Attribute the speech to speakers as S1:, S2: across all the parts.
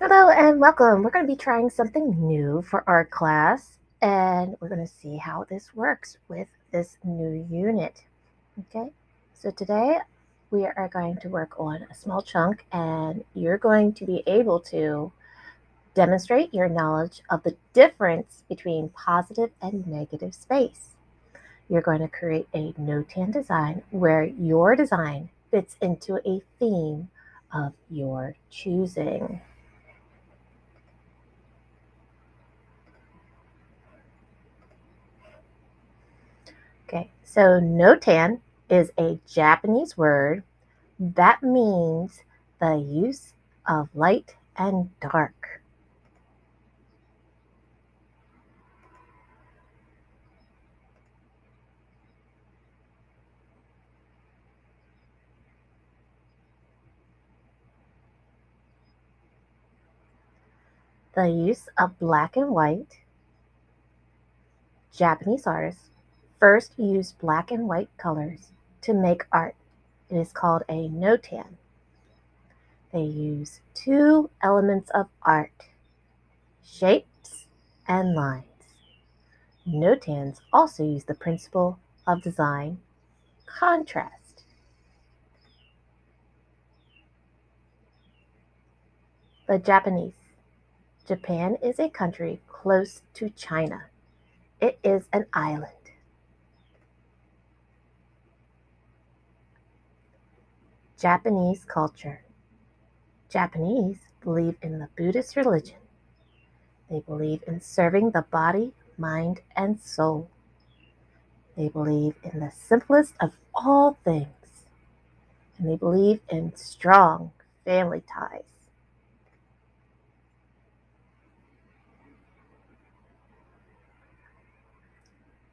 S1: Hello and welcome. We're going to be trying something new for our class and we're going to see how this works with this new unit. Okay, so today we are going to work on a small chunk and you're going to be able to demonstrate your knowledge of the difference between positive and negative space. You're going to create a notan design where your design fits into a theme of your choosing. Okay, so notan is a Japanese word that means the use of light and dark. The use of black and white. Japanese artists first used black and white colors to make art. It is called a notan. They use two elements of art, shapes and lines. Notans also use the principle of design contrast. The Japanese. Japan is a country close to China. It is an island. Japanese culture. Japanese believe in the Buddhist religion. They believe in serving the body, mind, and soul. They believe in the simplest of all things. And they believe in strong family ties.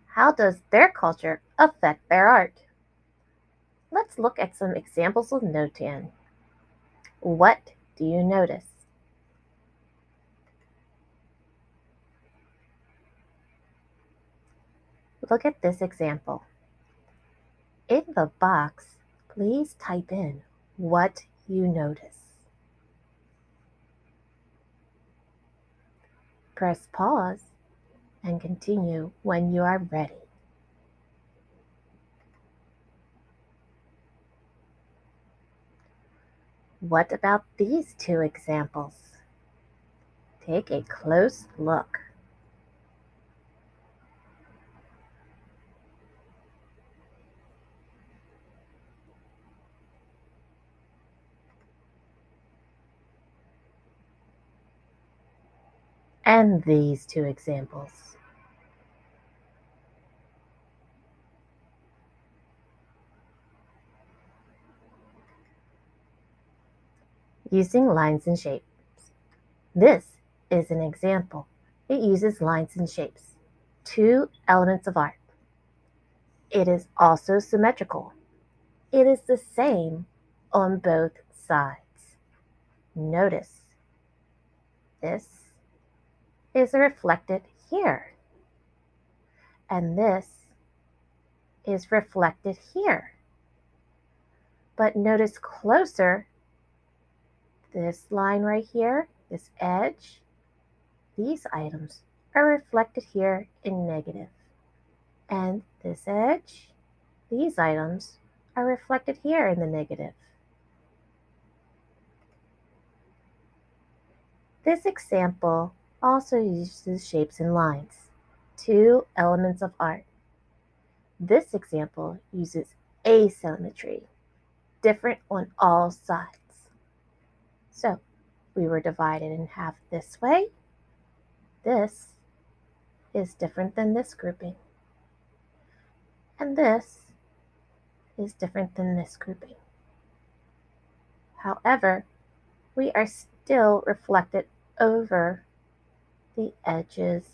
S1: How does their culture affect their art? Let's look at some examples of notan. What do you notice? Look at this example. In the box, please type in what you notice. Press pause and continue when you are ready. What about these two examples? Take a close look. And these two examples. Using lines and shapes. This is an example. It uses lines and shapes, two elements of art. It is also symmetrical. It is the same on both sides. Notice this is reflected here, and this is reflected here. But notice closer this line right here, this edge, these items are reflected here in negative. And this edge, these items are reflected here in the negative. This example also uses shapes and lines, two elements of art. This example uses asymmetry, different on all sides. So we were divided in half this way. This is different than this grouping. And this is different than this grouping. However, we are still reflected over the edges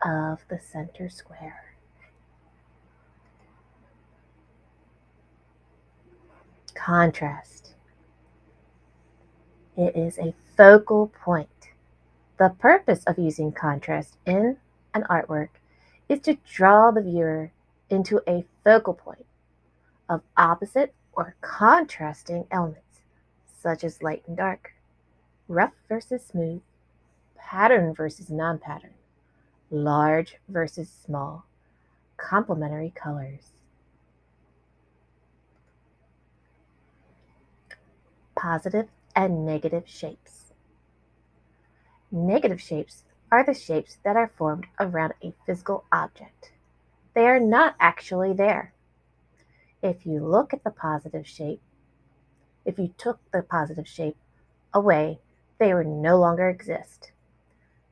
S1: of the center square. Contrast. It is a focal point. The purpose of using contrast in an artwork is to draw the viewer into a focal point of opposite or contrasting elements, such as light and dark. rough versus smooth, pattern versus non-pattern, large versus small, complementary colors. Positive and negative shapes. Negative shapes are the shapes that are formed around a physical object. They are not actually there. If you look at the positive shape, if you took the positive shape away, they would no longer exist.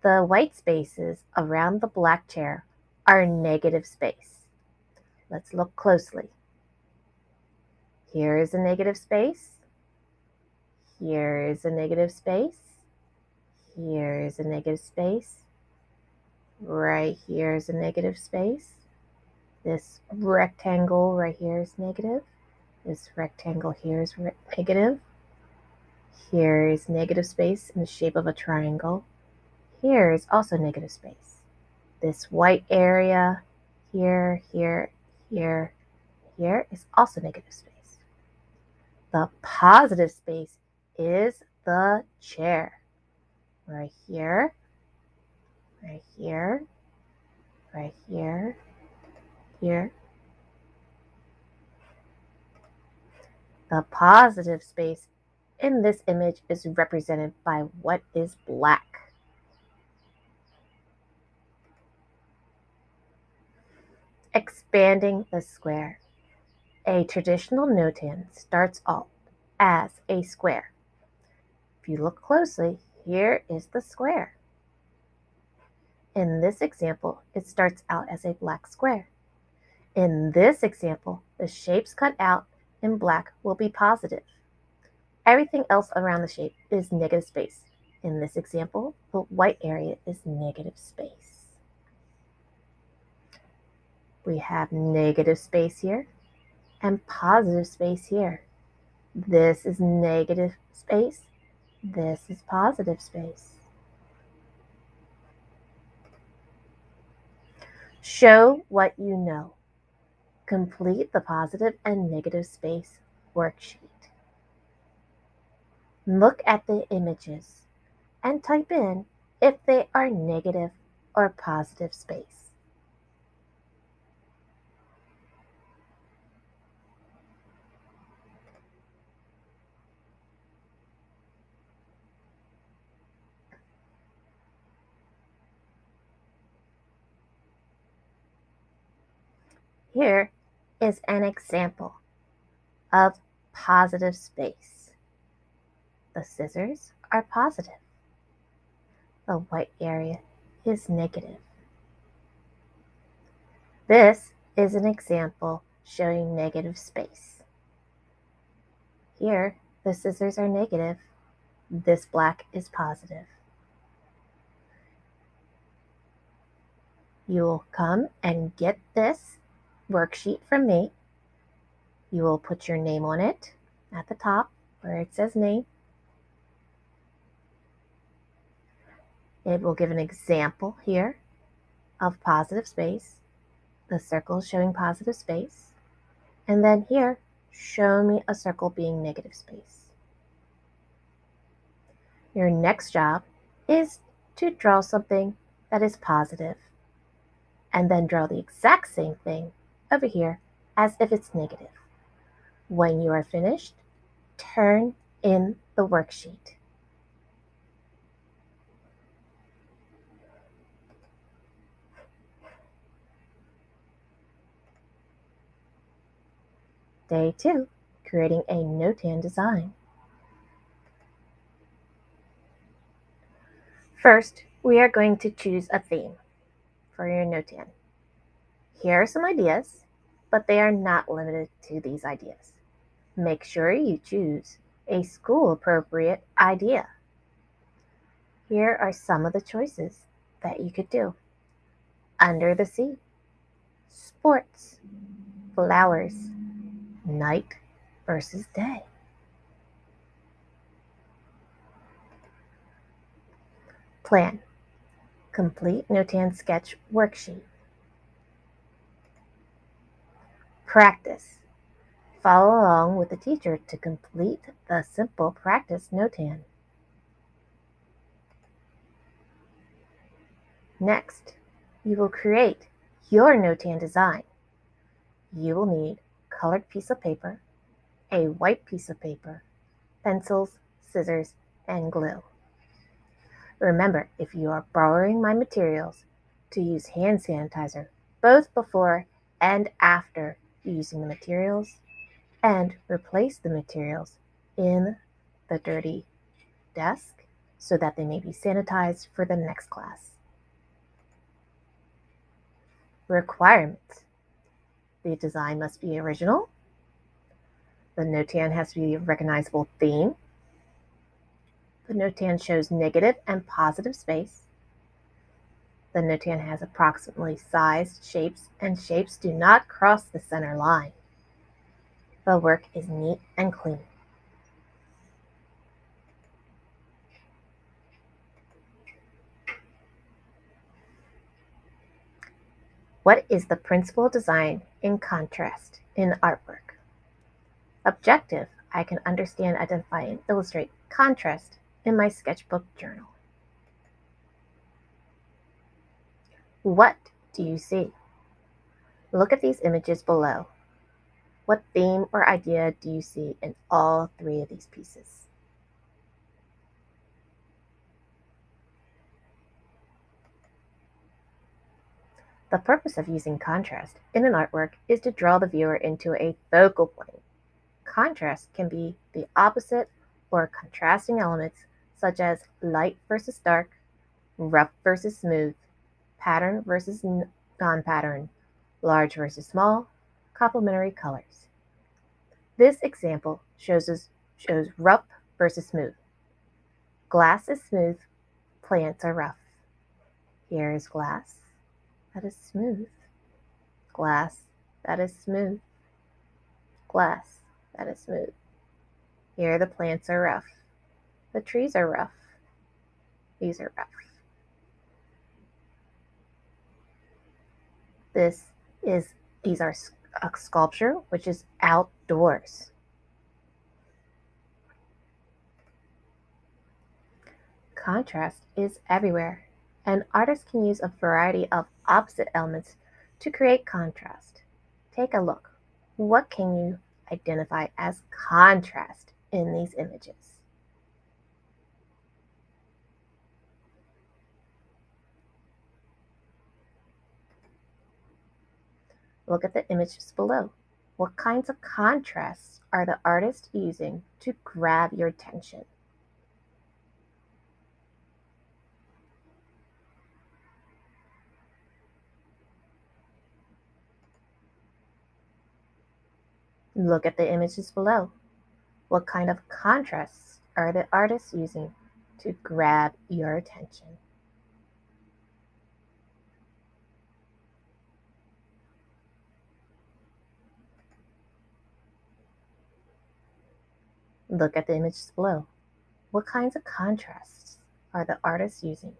S1: The white spaces around the black chair are negative space. Let's look closely. Here is a negative space. Here is a negative space. Here is a negative space. Right here is a negative space. This rectangle right here is negative. This rectangle here is negative. Here is negative space in the shape of a triangle. Here is also negative space. This white area here, here, here, here is also negative space. The positive space is the chair. Right here, right here, right here, here. The positive space in this image is represented by what is black. Expanding the square. A traditional notan starts off as a square. If you look closely, here is the square. In this example, it starts out as a black square. In this example, the shapes cut out in black will be positive. Everything else around the shape is negative space. In this example, the white area is negative space. We have negative space here and positive space here. This is negative space. This is positive space. Show what you know. Complete the positive and negative space worksheet. Look at the images and type in if they are negative or positive space. Here is an example of positive space. The scissors are positive. The white area is negative. This is an example showing negative space. Here, the scissors are negative. This black is positive. You will come and get this worksheet from me. You will put your name on it at the top where it says name. It will give an example here of positive space. The circle showing positive space. And then here, show me a circle being negative space. Your next job is to draw something that is positive, and then draw the exact same thing over here as if it's negative. When you are finished, turn in the worksheet. Day 2, creating a notan design. First, we are going to choose a theme for your notan. Here are some ideas, but they are not limited to these ideas. Make sure you choose a school-appropriate idea. Here are some of the choices that you could do. Under the sea, sports, flowers, night versus day. Plan. Complete notan sketch worksheet. Practice. Follow along with the teacher to complete the simple practice notan. Next, you will create your notan design. You will need a colored piece of paper, a white piece of paper, pencils, scissors, and glue. Remember, if you are borrowing my materials, to use hand sanitizer both before and after using the materials, and replace the materials in the dirty desk so that they may be sanitized for the next class. Requirements. The design must be original. The notan has to be a recognizable theme. The notan shows negative and positive space. The notan has approximately sized shapes, and shapes do not cross the center line. The work is neat and clean. What is the principal design in contrast in artwork? Objective, I can understand, identify, and illustrate contrast in my sketchbook journal. What do you see? Look at these images below. What theme or idea do you see in all three of these pieces? The purpose of using contrast in an artwork is to draw the viewer into a focal point. Contrast can be the opposite or contrasting elements such as light versus dark, rough versus smooth, pattern versus non-pattern, large versus small, complementary colors. This example shows rough versus smooth. Glass is smooth, plants are rough. Here is glass that is smooth, glass that is smooth, glass that is smooth. Here the plants are rough, the trees are rough, these are rough. These are a sculpture which is outdoors. Contrast is everywhere, and artists can use a variety of opposite elements to create contrast. Take a look. What can you identify as contrast in these images? Look at the images below. What kinds of contrasts are the artists using to grab your attention? Look at the images below. What kind of contrasts are the artists using to grab your attention? Look at the images below. What kinds of contrasts are the artists using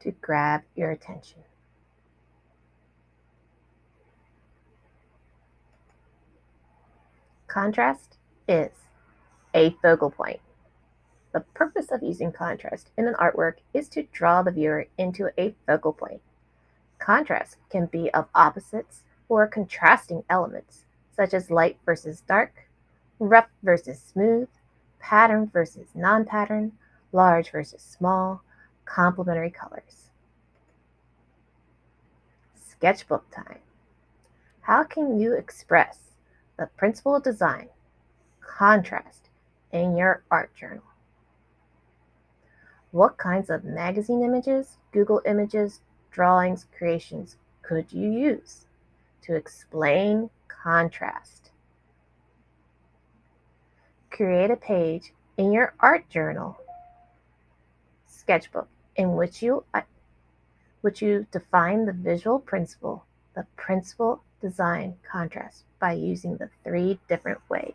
S1: to grab your attention? Contrast is a focal point. The purpose of using contrast in an artwork is to draw the viewer into a focal point. Contrast can be of opposites or contrasting elements, such as light versus dark, rough versus smooth, pattern versus non-pattern, large versus small, complementary colors. Sketchbook time. How can you express the principle of design, contrast, in your art journal? What kinds of magazine images, Google images, drawings, creations could you use to explain contrast? Create a page in your art journal, sketchbook, in which you define the visual principle, the principle, design, contrast, by using the three different ways.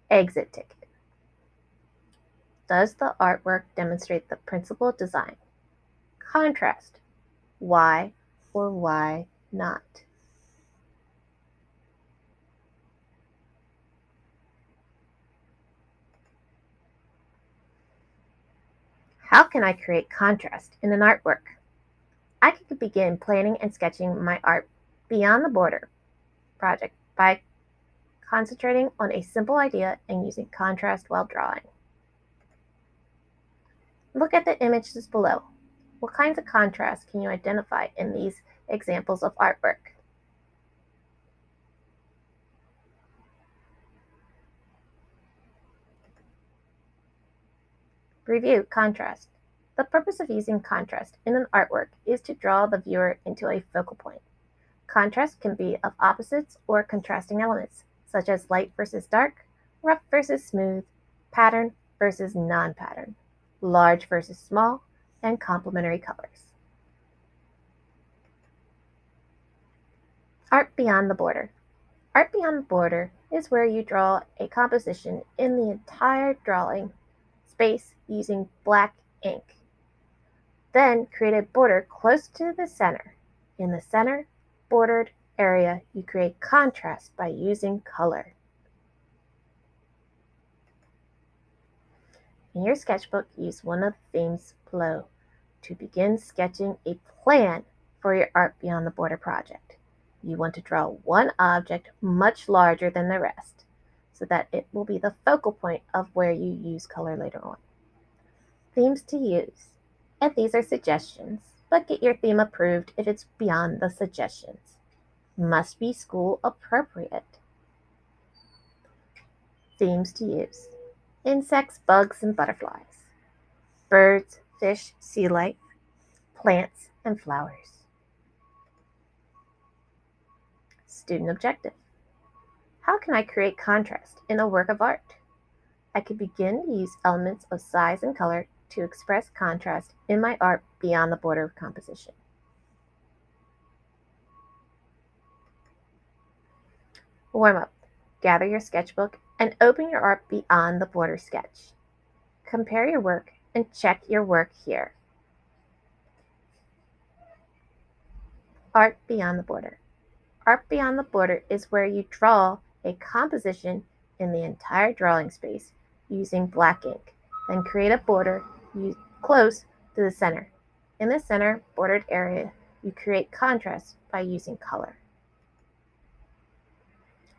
S1: Exit ticket. Does the artwork demonstrate the principle design? Contrast. Why or why not? How can I create contrast in an artwork? I could begin planning and sketching my art beyond the border project by concentrating on a simple idea and using contrast while drawing. Look at the images below. What kinds of contrast can you identify in these examples of artwork? Review contrast. The purpose of using contrast in an artwork is to draw the viewer into a focal point. Contrast can be of opposites or contrasting elements, such as light versus dark, rough versus smooth, pattern versus non-pattern, large versus small, and complementary colors. Art beyond the border. Art beyond the border is where you draw a composition in the entire drawing space using black ink. Then create a border close to the center. In the center bordered area, you create contrast by using color. In your sketchbook, use one of the themes below to begin sketching a plan for your Art Beyond the Border project. You want to draw one object much larger than the rest so that it will be the focal point of where you use color later on. Themes to use. And these are suggestions, but get your theme approved if it's beyond the suggestions. Must be school appropriate. Themes to use. Insects, bugs, and butterflies. Birds, fish, sea life, plants, and flowers. Student objective. How can I create contrast in a work of art? I could begin to use elements of size and color to express contrast in my art beyond the border of composition. Warm up. Gather your sketchbook and open your art beyond the border sketch. Compare your work and check your work here. Art beyond the border. Art beyond the border is where you draw a composition in the entire drawing space using black ink, then create a border close to the center. In the center bordered area, you create contrast by using color.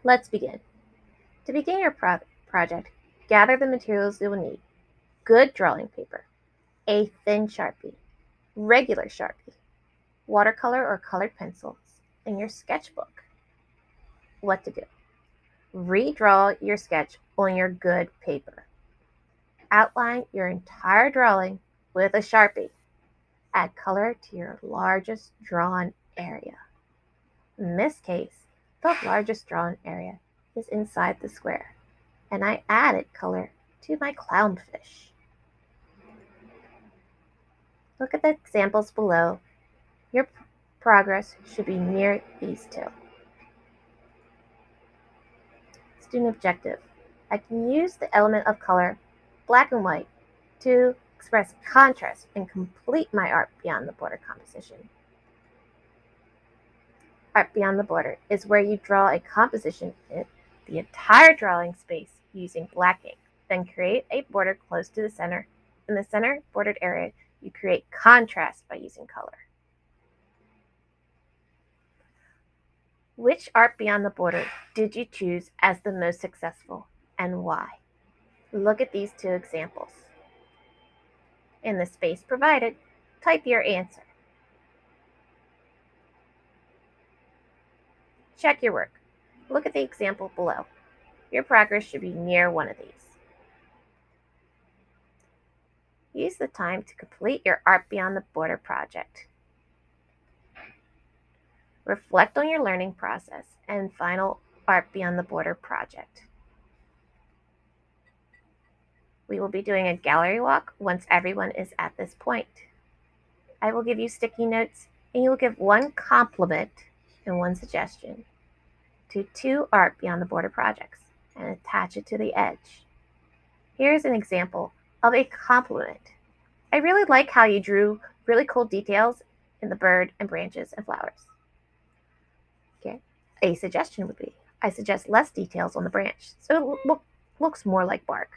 S1: Let's begin. To begin your project, gather the materials you will need. Good drawing paper, a thin Sharpie, regular Sharpie, watercolor or colored pencils, and your sketchbook. What to do? Redraw your sketch on your good paper. Outline your entire drawing with a Sharpie. Add color to your largest drawn area. In this case, the largest drawn area is inside the square, and I added color to my clownfish. Look at the examples below. Your progress should be near these two. Student objective. I can use the element of color, black and white, to express contrast and complete my art beyond the border composition. Art beyond the border is where you draw a composition in the entire drawing space using black ink, then create a border close to the center. In the center bordered area, you create contrast by using color. Which art beyond the border did you choose as the most successful and why? Look at these two examples. In the space provided, type your answer. Check your work. Look at the example below. Your progress should be near one of these. Use the time to complete your Art Beyond the Border project. Reflect on your learning process and final Art Beyond the Border project. We will be doing a gallery walk once everyone is at this point. I will give you sticky notes and you will give one compliment and one suggestion to two Art Beyond the Border projects and attach it to the edge. Here's an example of a compliment. I really like how you drew really cool details in the bird and branches and flowers. Okay. A suggestion would be, I suggest less details on the branch so it looks more like bark.